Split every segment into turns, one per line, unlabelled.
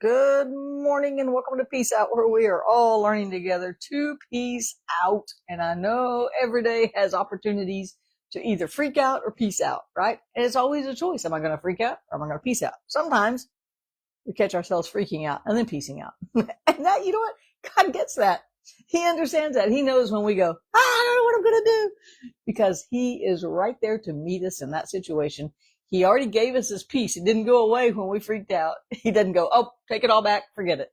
Good morning and welcome to Peace Out, where we are all learning together to peace out. And I know every day has opportunities to either freak out or peace out, right? And it's always a choice. Am I going to freak out or am I going to peace out? Sometimes we catch ourselves freaking out and then peacing out. And that, you know what? God gets that. He understands that. He knows when we go, I don't know what I'm going to do, because he is right there to meet us in that situation. He already gave us his peace. It didn't go away when we freaked out. He doesn't go, oh, take it all back, forget it.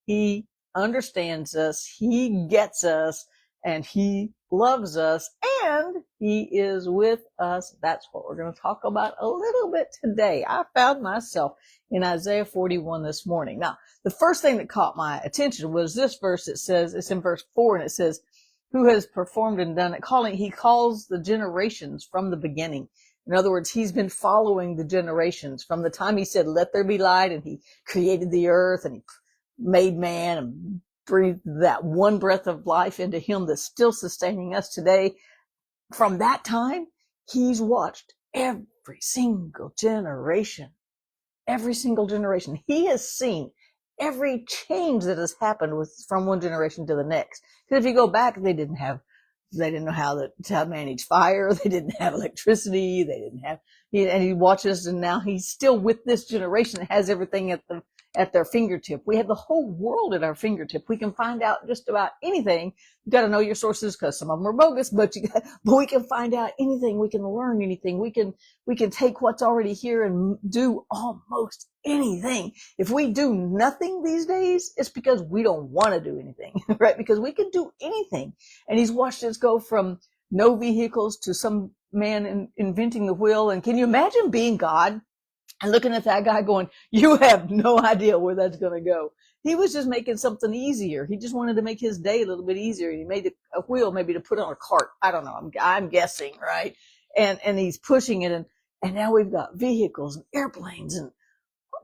He understands us, he gets us, and he loves us, and he is with us. That's what we're going to talk about a little bit today. I found myself in Isaiah 41 this morning. Now, the first thing that caught my attention was this verse. It says, it's in verse 4, and it says, who has performed and done it? He calls the generations from the beginning. In other words, he's been following the generations from the time he said, let there be light, and he created the earth, and he made man and breathed that one breath of life into him that's still sustaining us today. From that time, he's watched every single generation. Every single generation. He has seen every change that has happened from one generation to the next. Because if you go back, they didn't know how to manage fire. They didn't have electricity. They didn't have, and he watches, and now he's still with this generation that has everything at their fingertip. We have the whole world at our fingertip. We can find out just about anything. You got to know your sources, because some of them are bogus, but we can find out anything. We can learn anything. We can take what's already here and do almost anything. If we do nothing these days, it's because we don't want to do anything, right? Because we can do anything. And he's watched us go from no vehicles to some man inventing the wheel. And can you imagine being God and looking at that guy going, you have no idea where that's going to go? He was just making something easier. He just wanted to make his day a little bit easier. He made a wheel maybe to put on a cart. I don't know. I'm guessing, right? And he's pushing it. And now we've got vehicles and airplanes and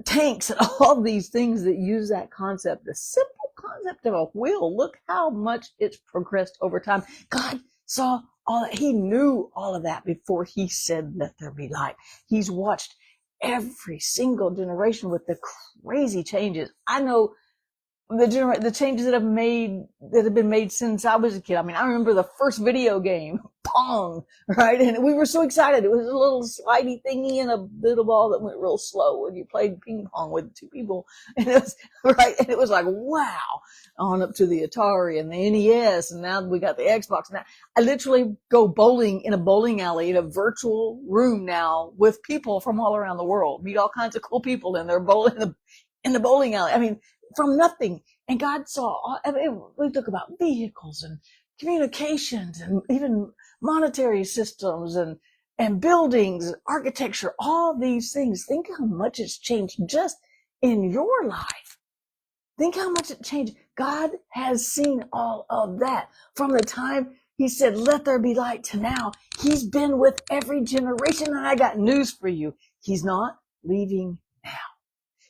tanks and all these things that use that concept, the simple concept of a wheel. Look how much it's progressed over time. God saw all that. He knew all of that before he said, let there be light. He's watched every single generation with the crazy changes. I know the changes that have been made since I was a kid. I mean, I remember the first video game, Pong, right? And we were so excited. It was a little slidey thingy and a little ball that went real slow when you played ping pong with two people. And it was, right? And it was like, wow, on up to the Atari and the NES. And now we got the Xbox. Now I literally go bowling in a bowling alley in a virtual room now with people from all around the world. Meet all kinds of cool people in there bowling in the bowling alley. I mean, from nothing. And God saw, we talk about vehicles and communications and even monetary systems and buildings, architecture, all these things. Think how much it's changed just in your life. Think how much it changed. God has seen all of that from the time he said, let there be light, to now. He's been with every generation. And I got news for you. He's not leaving now.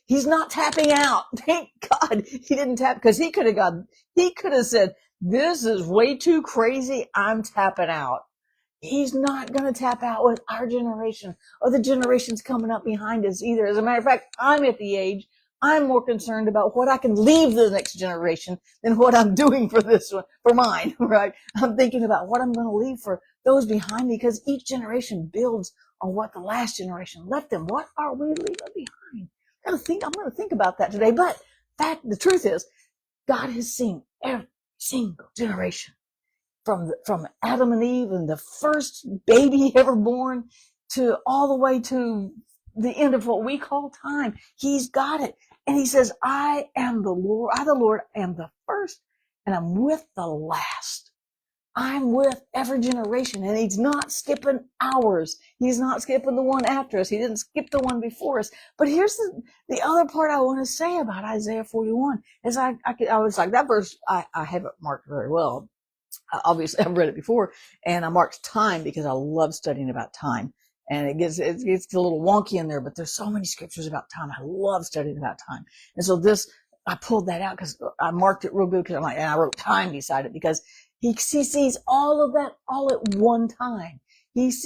He's not tapping out. Thank God he didn't tap, because he could have said, this is way too crazy, I'm tapping out. He's not going to tap out with our generation or the generations coming up behind us either. As a matter of fact, I'm at the age, I'm more concerned about what I can leave the next generation than what I'm doing for this one, for mine, right? I'm thinking about what I'm going to leave for those behind me, because each generation builds on what the last generation left them. What are we leaving behind? I'm going to think about that today. But the truth is, God has seen every single generation from Adam and Eve and the first baby ever born to all the way to the end of what we call time. He's got it. And he says, I am the Lord. I, the Lord, am the first, and I'm with the last. I'm with every generation, and he's not skipping ours. He's not skipping the one after us. He didn't skip the one before us. But here's the other part I want to say about Isaiah 41 is I was like, that verse, I have it marked very well. Obviously I've read it before, and I marked time because I love studying about time. And it gets a little wonky in there, but there's so many scriptures about time. I love studying about time. And so I pulled that out because I marked it real good, because and I wrote time beside it, because he sees all of that all at one time. He's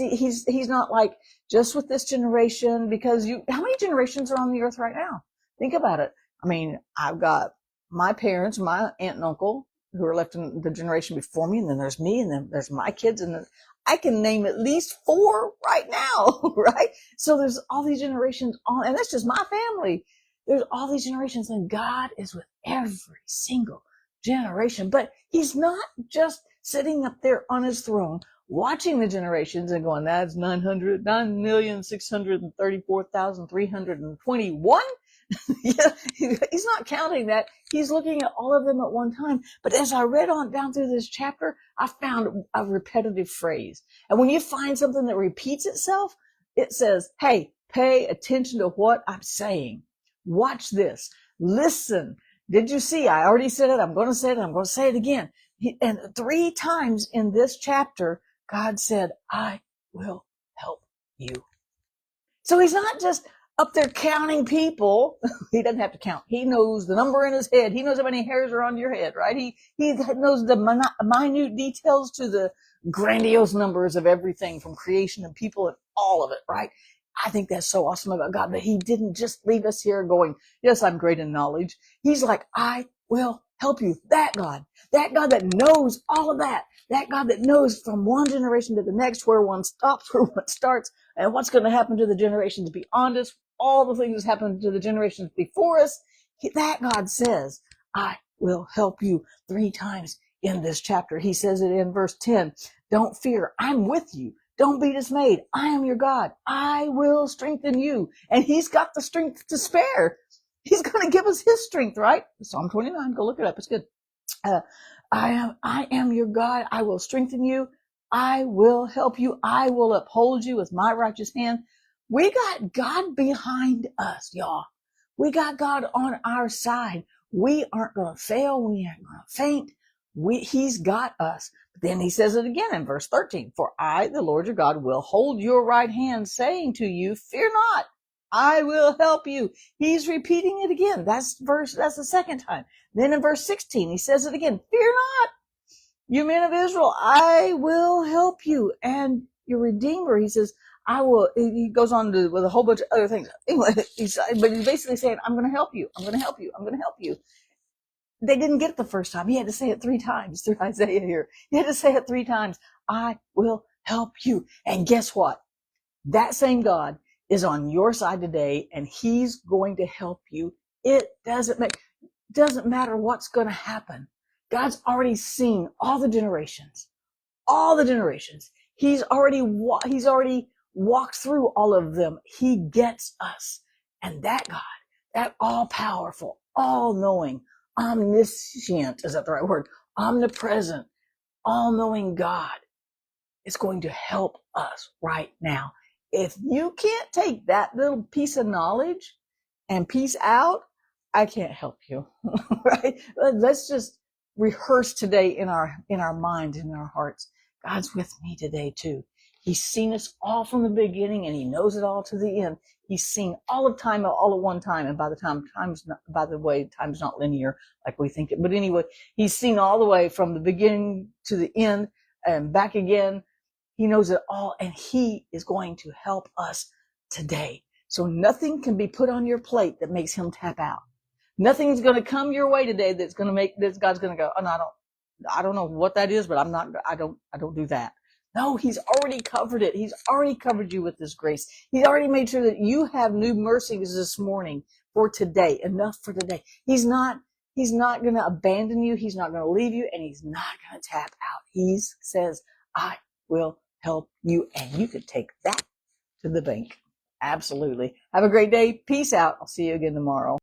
not like just with this generation, because how many generations are on the earth right now? Think about it. I mean, I've got my parents, my aunt and uncle, who are left in the generation before me, and then there's me, and then there's my kids, and then I can name at least 4 right now, right? So there's all these generations on, and that's just my family. There's all these generations, and God is with every single generation. But he's not just sitting up there on his throne, watching the generations and going, that's 9,634,321. Yeah, he's not counting that. He's looking at all of them at one time. But as I read on down through this chapter, I found a repetitive phrase. And when you find something that repeats itself, it says, hey, pay attention to what I'm saying. Watch this. Listen. Did you see? I already said it. I'm going to say it. I'm going to say it again. And 3 times in this chapter, God said, I will help you. So he's not just up there counting people. He doesn't have to count. He knows the number in his head. He knows how many hairs are on your head, right? He knows the minute details to the grandiose numbers of everything from creation and people and all of it, right? I think that's so awesome about God that he didn't just leave us here going, yes, I'm great in knowledge. He's like, I will help you. That God that knows all of that God that knows from one generation to the next where one stops, where one starts, and what's going to happen to the generations beyond us, all the things that happened to the generations before us. That God says, I will help you 3 times in this chapter. He says it in verse 10. Don't fear. I'm with you. Don't be dismayed. I am your God. I will strengthen you. And he's got the strength to spare. He's going to give us his strength, right? Psalm 29. Go look it up. It's good. I am your God. I will strengthen you. I will help you. I will uphold you with my righteous hand. We got God behind us, y'all. We got God on our side. We aren't going to fail. We aren't going to faint. He's got us. But then he says it again in verse 13. For I, the Lord your God, will hold your right hand, saying to you, fear not. I will help you. He's repeating it again. That's the second time. Then in verse 16, he says it again. Fear not, you men of Israel. I will help you. And your Redeemer, he says, I will. He goes on with a whole bunch of other things. Anyway, but he's basically saying, I'm going to help you. I'm going to help you. I'm going to help you. They didn't get it the first time. He had to say it 3 times through Isaiah here. He had to say it 3 times. I will help you. And guess what? That same God is on your side today, and he's going to help you. It doesn't matter what's going to happen. God's already seen all the generations. He's already walked through all of them. He gets us. And that God, that all-powerful, all-knowing, omniscient, is that the right word? Omnipresent, all-knowing God is going to help us right now. If you can't take that little piece of knowledge and peace out, I can't help you, right? Let's just rehearse today in our minds, in our hearts. God's with me today too. He's seen us all from the beginning, and he knows it all to the end. He's seen all of time all at one time. And by the way, time's not linear like we think it. But anyway, he's seen all the way from the beginning to the end and back again. He knows it all, and he is going to help us today. So nothing can be put on your plate that makes him tap out. Nothing is going to come your way today that's going to make this. God's going to go, oh, no, I don't know what that is, but I don't do that. No, he's already covered it. He's already covered you with his grace. He's already made sure that you have new mercies this morning for today, enough for today. He's not going to abandon you. He's not going to leave you, and he's not going to tap out. He says, I will help you, and you can take that to the bank. Absolutely. Have a great day. Peace out. I'll see you again tomorrow.